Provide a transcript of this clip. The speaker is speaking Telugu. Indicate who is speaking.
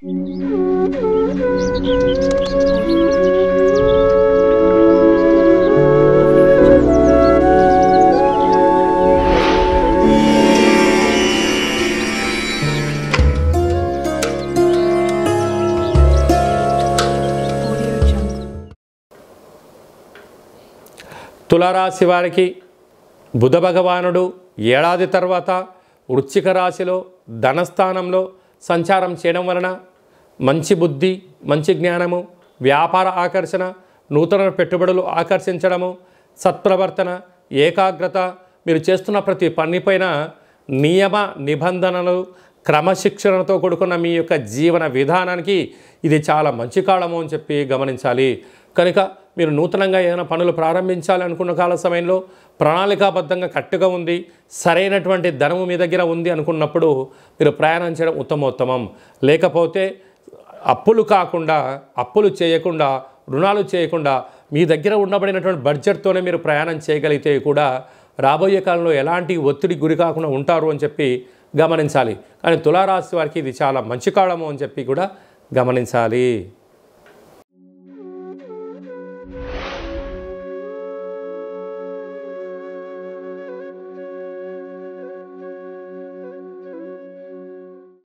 Speaker 1: తులారాశి వారికి బుధ భగవానుడు ఏడాది తర్వాత వృశ్చిక రాశిలో ధనస్థానంలో సంచారం చేయడం వలన మంచి బుద్ధి, మంచి జ్ఞానము, వ్యాపార ఆకర్షణ, నూతన పెట్టుబడులు ఆకర్షించడము, సత్ప్రవర్తన, ఏకాగ్రత, మీరు చేస్తున్న ప్రతి పనిపైన నియమ నిబంధనలు, క్రమశిక్షణతో కూడుకున్న మీ యొక్క జీవన విధానానికి ఇది చాలా మంచి కాలము అని చెప్పి గమనించాలి. కనుక మీరు నూతనంగా ఏదైనా పనులు ప్రారంభించాలి అనుకున్న కాల సమయంలో ప్రణాళికాబద్ధంగా కట్టుగా ఉంది, సరైనటువంటి ధనము మీ దగ్గర ఉంది అనుకున్నప్పుడు మీరు ప్రయాణం చేయడం ఉత్తమోత్తమం. లేకపోతే అప్పులు కాకుండా, అప్పులు చేయకుండా, రుణాలు చేయకుండా మీ దగ్గర ఉండబడినటువంటి బడ్జెట్తోనే మీరు ప్రయాణం చేయగలిగితే కూడా రాబోయే కాలంలో ఎలాంటి ఒత్తిడి గురి కాకుండా ఉంటారు అని చెప్పి గమనించాలి. కానీ తులారాశి వారికి ఇది చాలా మంచి కాలము అని చెప్పి కూడా గమనించాలి.